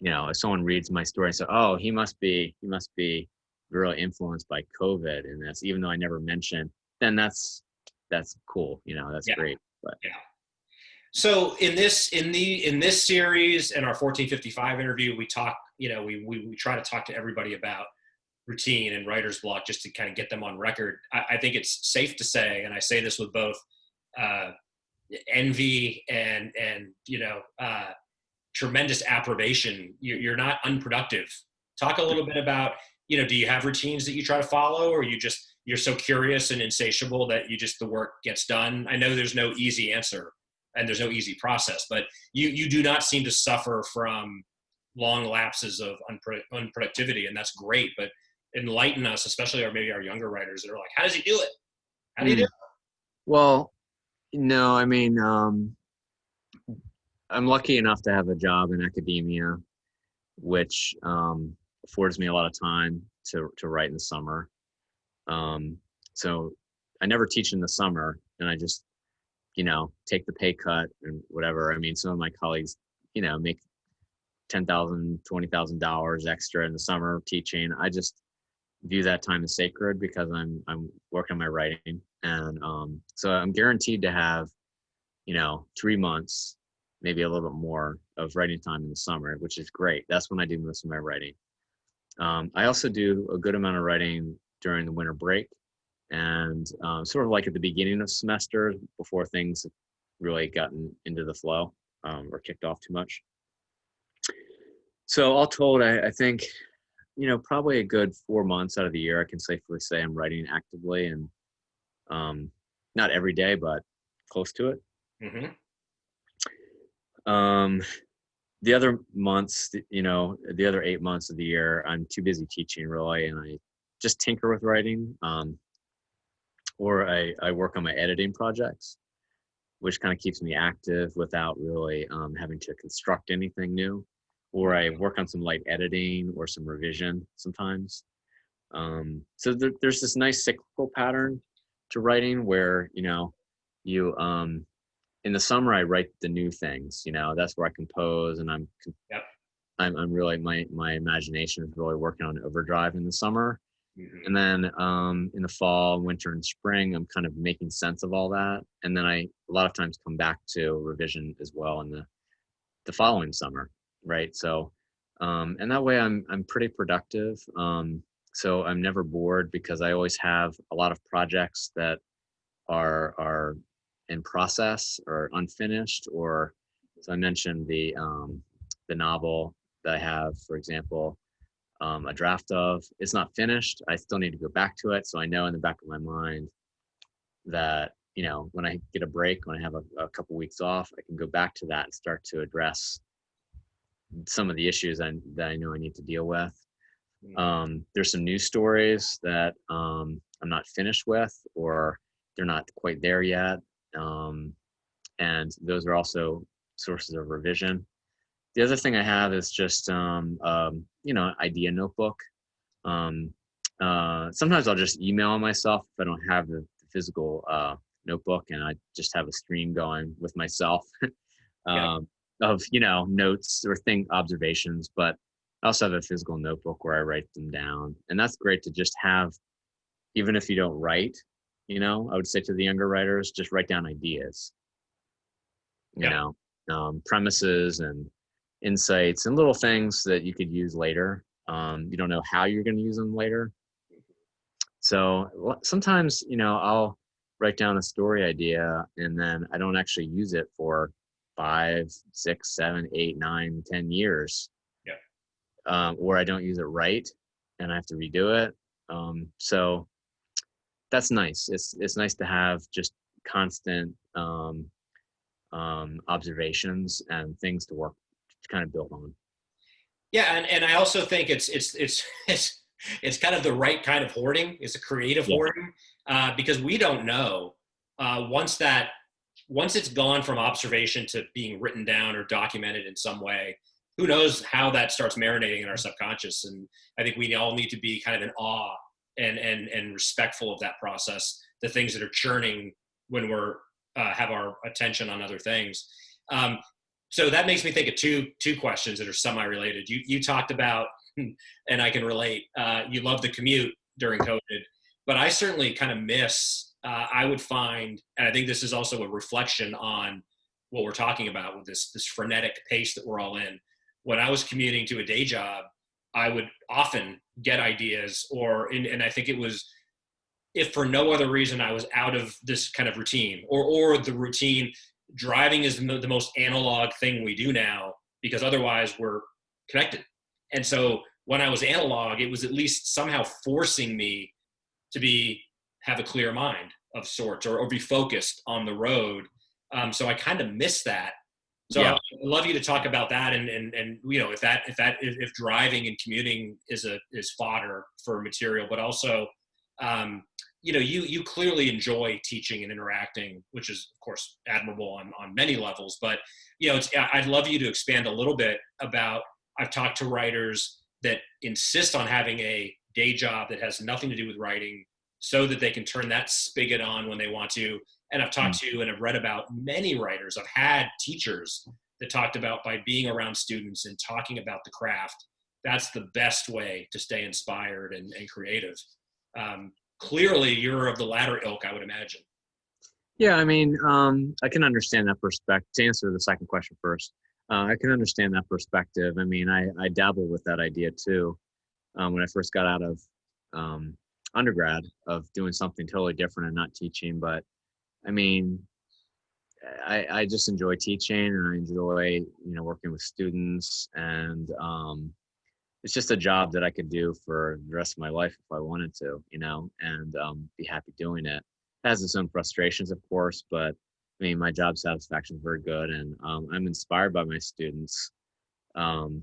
if someone reads my story and says, "Oh, he must be really influenced by COVID in this," even though I never mentioned, then that's cool. That's
Yeah,
great. But
yeah. So in this series and our 1455 interview, we talk. We try to talk to everybody about routine and writer's block just to kind of get them on record. I think it's safe to say, and I say this with both uh, envy and tremendous approbation. You're not unproductive. Talk a little bit about, do you have routines that you try to follow, or you're so curious and insatiable that the work gets done? I know there's no easy answer and there's no easy process, but you do not seem to suffer from long lapses of unproductivity, and that's great. But enlighten us, especially maybe our younger writers that are like, how does he do it? How do you do
mm,
it?
well, no, I mean, I'm lucky enough to have a job in academia, which affords me a lot of time to write in the summer. Um, so I never teach in the summer, and I just take the pay cut and whatever. I mean, some of my colleagues, make $10,000, $20,000 extra in the summer teaching. I just view that time as sacred because I'm working on my writing, and so I'm guaranteed to have 3 months, maybe a little bit more of writing time in the summer, which is great. That's when I do most of my writing. I also do a good amount of writing during the winter break, and sort of like at the beginning of semester before things have really gotten into the flow or kicked off too much. So all told, I think probably a good 4 months out of the year I can safely say I'm writing actively, and not every day, but close to it.
Mm-hmm.
Um, the other months, the other 8 months of the year, I'm too busy teaching really, and I just tinker with writing, or I work on my editing projects, which kind of keeps me active without really having to construct anything new. Or I work on some light editing or some revision sometimes. So there's this nice cyclical pattern to writing where you in the summer I write the new things. That's where I compose and I'm
Yep.
I'm really, my imagination is really working on overdrive in the summer.
Mhm.
And then in the fall, winter, and spring, I'm kind of making sense of all that. And then I a lot of times come back to revision as well in the following summer, right? So, and that way I'm pretty productive. So I'm never bored because I always have a lot of projects that are in process or unfinished. Or so I mentioned the novel that I have, for example, a draft of. It's not finished. I still need to go back to it. So I know in the back of my mind that, when I get a break, when I have a couple weeks off, I can go back to that and start to address some of the issues that I know I need to deal with. There's some news stories that I'm not finished with, or they're not quite there yet. And those are also sources of revision. The other thing I have is just, idea notebook. Um, Sometimes I'll just email myself if I don't have the physical notebook, and I just have a stream going with myself
Yeah.
um, of notes or observations. But I also have a physical notebook where I write them down, and that's great to just have, even if you don't write. I would say to the younger writers, just write down ideas. You
Yeah.
know, premises and insights and little things that you could use later. You don't know how you're going to use them later. So sometimes, I'll write down a story idea and then I don't actually use it for 5, 6, 7, 8, 9, 10 years.
Yeah.
Or I don't use it right and I have to redo it. So that's nice. It's nice to have just constant observations and things to work to kind of build on.
Yeah, and I also think it's kind of the right kind of hoarding. It's a creative
Yeah.
hoarding because we don't know once it's gone from observation to being written down or documented in some way. Who knows how that starts marinating in our subconscious? And I think we all need to be kind of in awe and respectful of that process. The things that are churning when we're have our attention on other things. Um, so that makes me think of two questions that are semi-related. You talked about, and I can relate. You love the commute during COVID, but I certainly kind of miss. I would find, and I think this is also a reflection on what we're talking about with this frenetic pace that we're all in. When I was commuting to a day job, I would often get ideas, and I think it was, if for no other reason I was out of this kind of routine, or the routine. Driving is the most analog thing we do now because otherwise we're connected. And so when I was analog, it was at least somehow forcing me to have a clear mind of sorts, or be focused on the road. So I kind of miss that. So
Yeah.
I'd love you to talk about that, and if driving and commuting is fodder for material, but also um, you clearly enjoy teaching and interacting, which is of course admirable on many levels. But I'd love you to expand a little bit about. I've talked to writers that insist on having a day job that has nothing to do with writing, so that they can turn that spigot on when they want to. And I've talked to and I've read about many writers. I've had teachers that talked about, by being around students and talking about the craft, that's the best way to stay inspired and creative. Clearly, you're of the latter ilk, I would imagine.
Yeah, I mean, I can understand that perspective. To answer the second question first, I can understand that perspective. I mean, I dabble with that idea too. When I first got out of undergrad, of doing something totally different and not teaching. But I mean, I just enjoy teaching, and I enjoy working with students, and it's just a job that I could do for the rest of my life if I wanted to, and be happy doing it. It has its own frustrations, of course, but I mean, my job satisfaction is very good, and I'm inspired by my students. Um,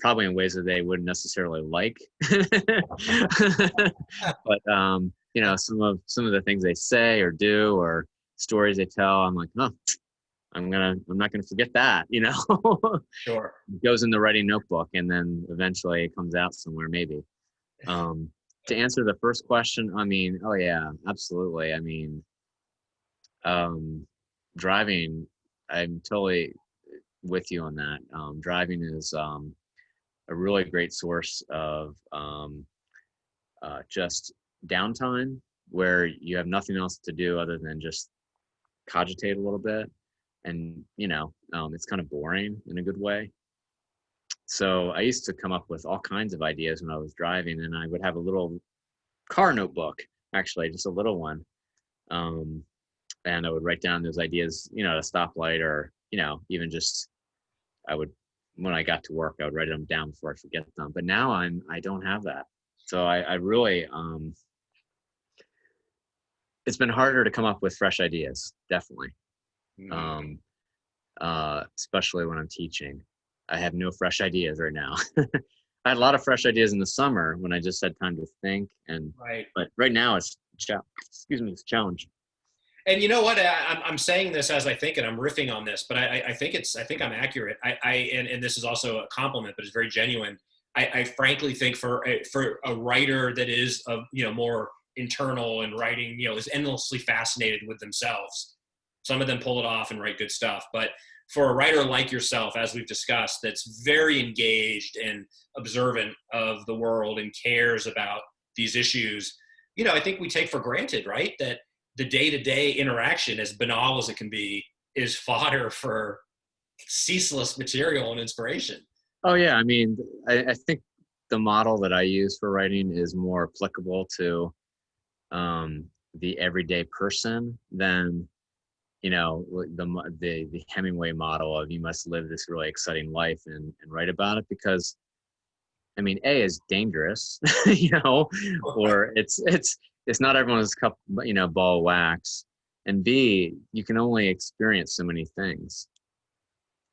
Probably in ways that they wouldn't necessarily like, but some of the things they say or do, or stories they tell, I'm like, oh, I'm not gonna forget that.
Sure.
It goes in the writing notebook, and then eventually it comes out somewhere, maybe. Um, to answer the first question, I mean, oh yeah, absolutely. I mean, driving, I'm totally with you on that. Driving is a really great source of just downtime where you have nothing else to do other than just cogitate a little bit. And, it's kind of boring in a good way. So I used to come up with all kinds of ideas when I was driving, and I would have a little car notebook, actually, just a little one. And I would write down those ideas, at a stoplight, or, even just, when I got to work, I would write them down before I forget them. But now I don't have that. So I really, it's been harder to come up with fresh ideas, definitely. Especially when I'm teaching. I have no fresh ideas right now. I had a lot of fresh ideas in the summer when I just had time to think, but right now it's a challenge.
And you know what? I'm saying this as I think, and I'm riffing on this, but I think I'm accurate. And this is also a compliment, but it's very genuine. I frankly think for a writer that is more internal and writing, is endlessly fascinated with themselves. Some of them pull it off and write good stuff, but for a writer like yourself, as we've discussed, that's very engaged and observant of the world and cares about these issues, I think we take for granted, right, that the day-to-day interaction, as banal as it can be, is fodder for ceaseless material and inspiration.
Oh, yeah. I mean, I think the model that I use for writing is more applicable to the everyday person than the Hemingway model of you must live this really exciting life and write about it, because I mean, A, is dangerous, or it's not everyone's cup, ball of wax, and B, you can only experience so many things,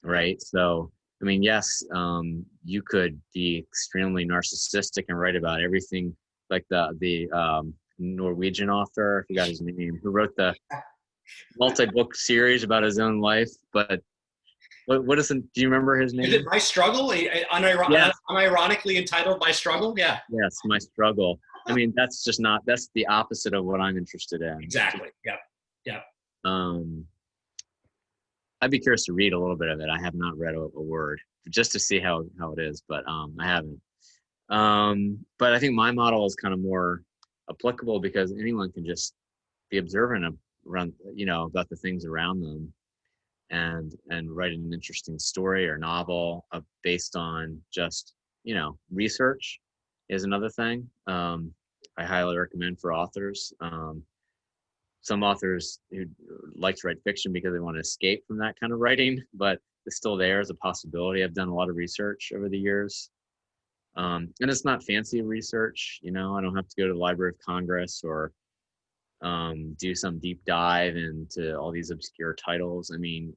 right? So I mean, yes, you could be extremely narcissistic and write about everything, like the Norwegian author, I forgot his name, who wrote the multi-book series about his own life, but what is it? Do you remember his name?
Is it My Struggle?
Yes.
Unironically entitled My Struggle? Yeah.
Yes, My Struggle. I mean, that's the opposite of what I'm interested in.
Exactly. Yeah.
I'd be curious to read a little bit of it. I have not read a word, just to see how it is, but I haven't. But I think my model is kind of more applicable because anyone can just be observant around, about the things around them, and write an interesting story or novel based on just, research is another thing. I highly recommend for authors. Some authors who like to write fiction because they want to escape from that kind of writing, but it's still there as a possibility. I've done a lot of research over the years. And it's not fancy research, I don't have to go to the Library of Congress or do some deep dive into all these obscure titles. I mean,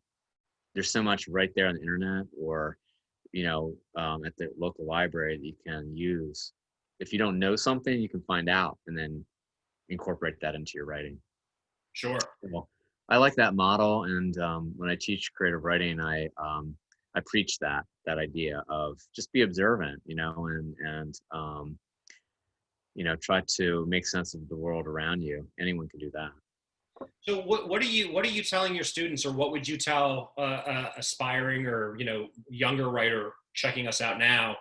there's so much right there on the internet or, at the local library that you can use. If you don't know something, you can find out and then incorporate that into your writing.
Sure.
Well, I like that model, and when I teach creative writing, I preach that idea of just be observant, and try to make sense of the world around you. Anyone can do that.
So what are you telling your students, or what would you tell aspiring or younger writer checking us out now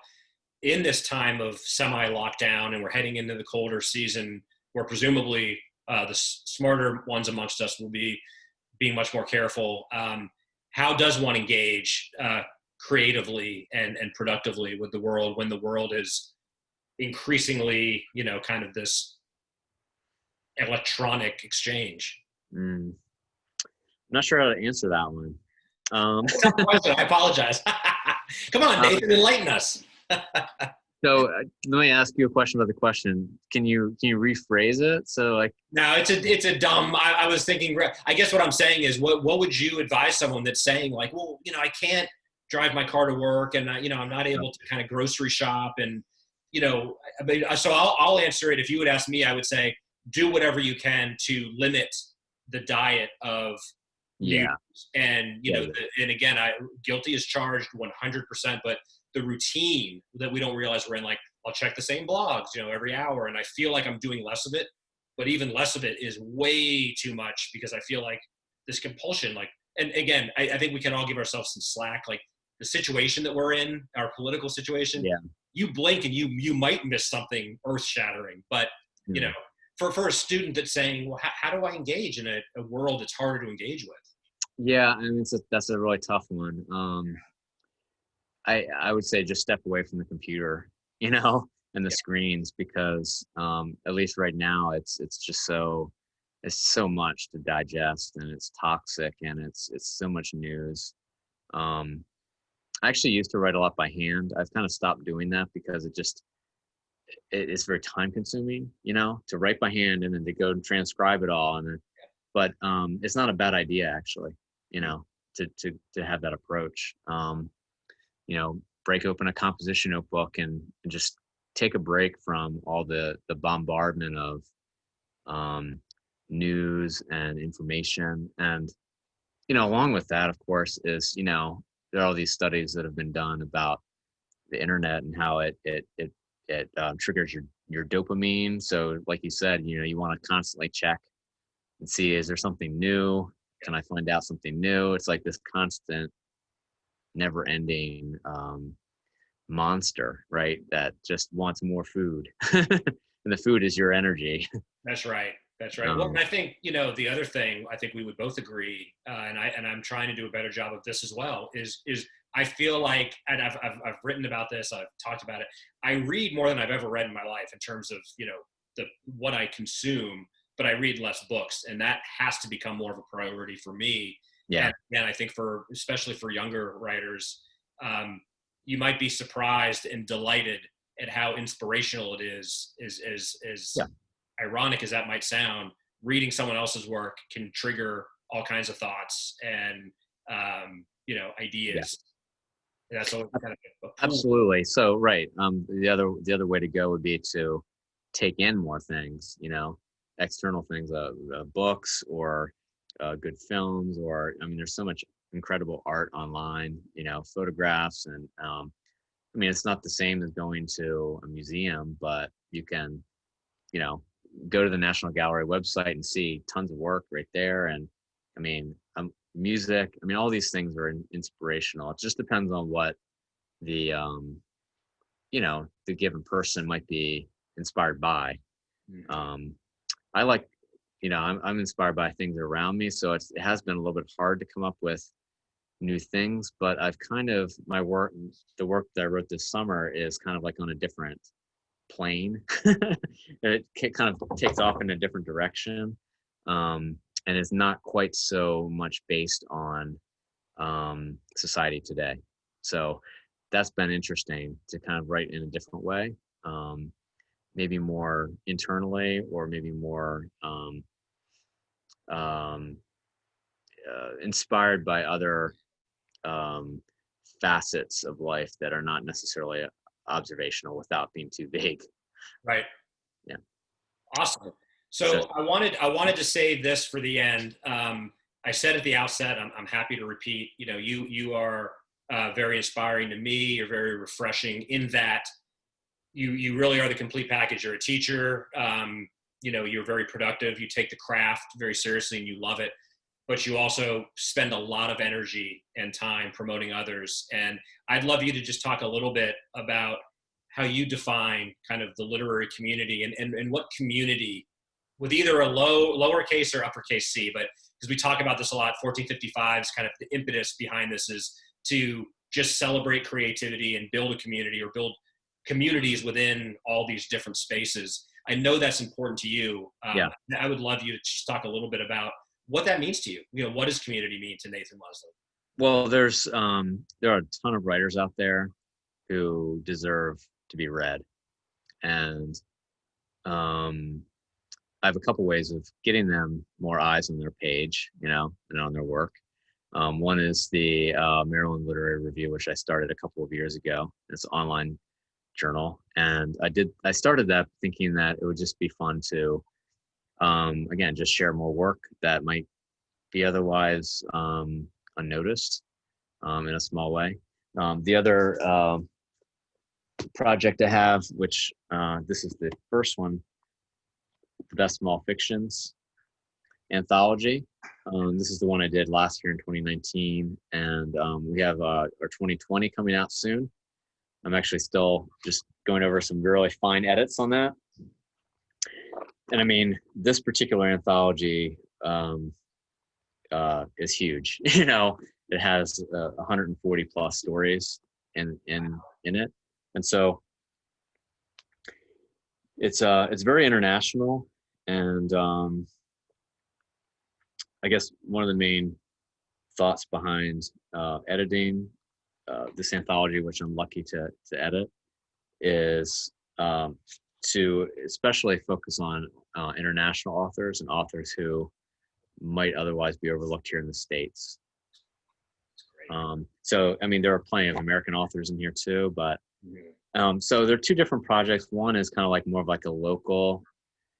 in this time of semi-lockdown, and we're heading into the colder season where presumably the smarter ones amongst us will be being much more careful. How does one engage creatively and productively with the world when the world is increasingly, kind of this electronic exchange?
I'm not sure how to answer that one.
I apologize. Come on, Nathan, enlighten us.
So let me ask you a question about the question. Can you rephrase it? So
no, it's a dumb. I was thinking. I guess what I'm saying is, what would you advise someone that's saying like, well, I can't drive my car to work, and I'm not able to kind of grocery shop, and so I'll answer it. If you would ask me, I would say do whatever you can to limit the diet of news. And and again, guilty is charged 100%, but the routine that we don't realize we're in, like I'll check the same blogs, every hour, and I feel like I'm doing less of it, but even less of it is way too much because I feel like this compulsion, like and again, I think we can all give ourselves some slack. Like the situation that we're in, our political situation,
Yeah.
you blink and you might miss something earth shattering. But you know,
Mm.
for a student that's saying, well, how do I engage in a world that's harder to engage with?
Yeah, I mean, that's a really tough one. I would say just step away from the computer, and the
Yeah,
screens, because at least right now it's just it's so much to digest, and it's toxic, and it's so much news. Um, I actually used to write a lot by hand. I've kind of stopped doing that because it's very time consuming, to write by hand and then to go and transcribe it all, and then but it's not a bad idea actually, to have that approach. Break open a composition notebook and just take a break from all the bombardment of um, news and information. And, along with that, of course, is, there are all these studies that have been done about the internet and how it triggers your dopamine. So like you said, you want to constantly check and see, is there something new? Can I find out something new? It's like this constant, never ending monster, right? That just wants more food. And the food is your energy.
that's right. That's right. Well,
Um,
I think the other thing I think we would both agree, and I'm trying to do a better job of this as well. Is I feel like, and I've written about this, I've talked about it. I read more than I've ever read in my life in terms of the what I consume, but I read less books, and that has to become more of a priority for me.
yeah,
And I think especially for younger writers, um, you might be surprised and delighted at how inspirational it is
yeah,
ironic as that might sound, reading someone else's work can trigger all kinds of thoughts and
yeah,
ideas. And that's always kind of a pool.
absolutely. So, right. The other way to go would be to take in more things, external things, books, or good films, or I mean, there's so much incredible art online, photographs, and I mean, it's not the same as going to a museum, but you can, you know, go to the National Gallery website and see tons of work right there. And I mean, music, I mean, all these things are inspirational. It just depends on what the, the given person might be inspired by.
Mhm.
Um, I like, I'm inspired by things around me. So it has been a little bit hard to come up with new things, but I've kind of, the work that I wrote this summer is kind of like on a different plane. Kind of takes off in a different direction, um, and is not quite so much based on society today. So that's been interesting to kind of write in a different way, maybe more internally, or maybe more um, inspired by other um, facets of life that are not necessarily observational without being too vague.
Right.
Yeah.
Awesome.
So
So I wanted to save this for the end. I said at the outset, I'm happy to repeat. You are very inspiring to me. You're very refreshing in that you really are the complete package. You're a teacher. You're very productive. You take the craft very seriously and you love it, but you also spend a lot of energy and time promoting others. And I'd love you to just talk a little bit about how you define kind of the literary community and what community, with either a lowercase or uppercase C, but because we talk about this a lot, 1455 is kind of the impetus behind this is to just celebrate creativity and build a community or build communities within all these different spaces. I know that's important to you.
yeah.
I would love you to just talk a little bit about what that means to you. What does community mean to Nathan Leslie?
Well, there are a ton of writers out there who deserve to be read, and um, I have a couple ways of getting them more eyes on their page, and on their work. One is the Maryland Literary Review, which I started a couple of years ago. It's an online journal, and I started that thinking that it would just be fun to, again, just share more work that might be otherwise unnoticed, in a small way. The other project I have, which this is the first one, the Best Small Fictions anthology. This is the one I did last year in 2019, and we have our 2020 coming out soon. I'm actually still just going over some really fine edits on that. And I mean, this particular anthology is huge. You know, it has 140 plus stories in it, and so it's very international. And I guess one of the main thoughts behind editing this anthology, which I'm lucky to edit, is to especially focus on international authors and authors who might otherwise be overlooked here in the States. So, I mean, there are plenty of American authors in here too, but so there are two different projects. One is kind of like more of like a local,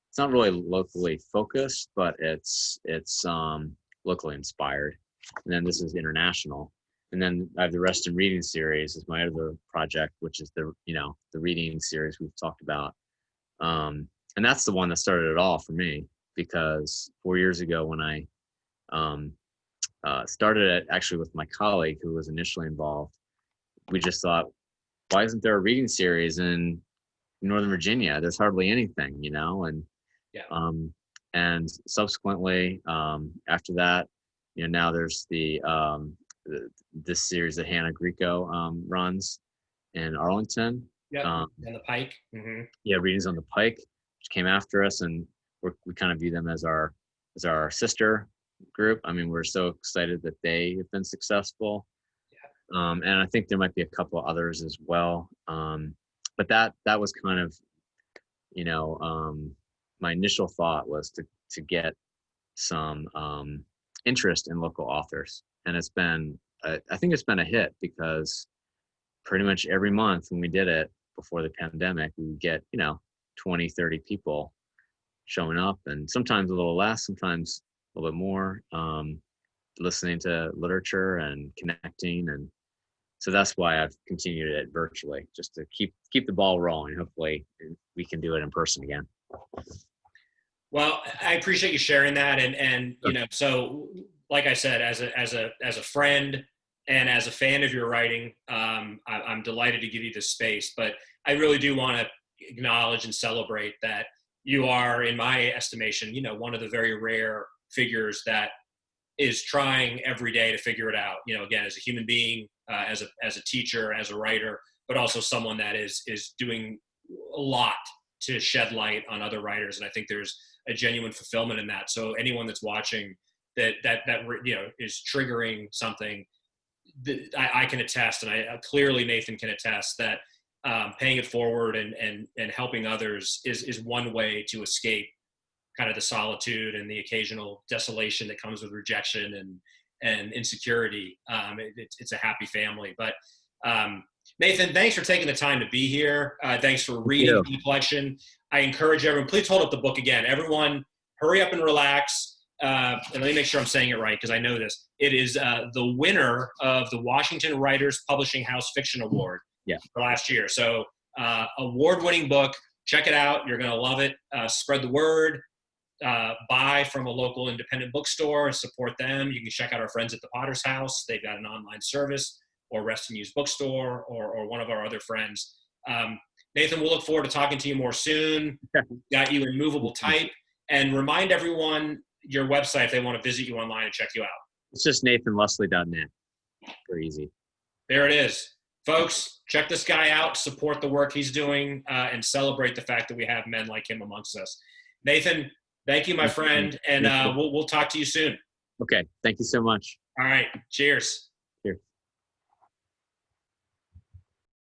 it's not really locally focused, but it's locally inspired. And then this is international. And then I have the Reston Reading Series is my other project, which is the reading series we've talked about. And that's the one that started it all for me, because 4 years ago when I started it actually with my colleague who was initially involved, we just thought, why isn't there a reading series in Northern Virginia? There's hardly anything, you know? And and subsequently, after that, you know, now there's this series that Hannah Greco runs in Arlington.
Yeah, and the Pike.
Yeah, Readings on the Pike, which came after us, and we kind of view them as our sister group. I mean, we're so excited that they have been successful. And I think there might be a couple of others as well. But that was kind of, you know, my initial thought was to get some interest in local authors. And it's been, I think it's been a hit, because pretty much every month when we did it before the pandemic, we would get, you know, 20, 30 people showing up, and sometimes a little less, sometimes a little bit more, listening to literature and connecting. And so that's why I've continued it virtually, just to keep the ball rolling. Hopefully we can do it in person again.
Well, I appreciate you sharing that. And you know, so like I said, as a friend and as a fan of your writing, I'm delighted to give you this space. But I really do want to acknowledge and celebrate that you are, in my estimation, you know, one of the very rare figures that is trying every day to figure it out. You know, again, as a human being, as a teacher, as a writer, but also someone that is doing a lot to shed light on other writers. And I think there's a genuine fulfillment in that. So anyone that's watching that you know is triggering something, I can attest, and I clearly Nathan can attest that paying it forward and helping others is one way to escape kind of the solitude and the occasional desolation that comes with rejection and insecurity. It's a happy family. But Nathan, thanks for taking the time to be here. Thanks for reading the collection. I encourage everyone, please hold up the book again. Everyone, hurry up and relax. And let me make sure I'm saying it right, because I know this. It is the winner of the Washington Writers Publishing House Fiction Award for last year. So award-winning book. Check it out. You're going to love it. Spread the word. Buy from a local independent bookstore. Support them. You can check out our friends at the Potter's House. They've got an online service, or Reston Used Bookstore, or one of our other friends. Nathan, we'll look forward to talking to you more soon. Got you in movable type. And remind everyone your website if they want to visit you online and check you out.
It's just nathanleslie.net. Very easy.
There it is. Folks, check this guy out, support the work he's doing, and celebrate the fact that we have men like him amongst us. Nathan, thank you, my friend, and we'll talk to you soon.
Okay, thank you so much.
All right, cheers.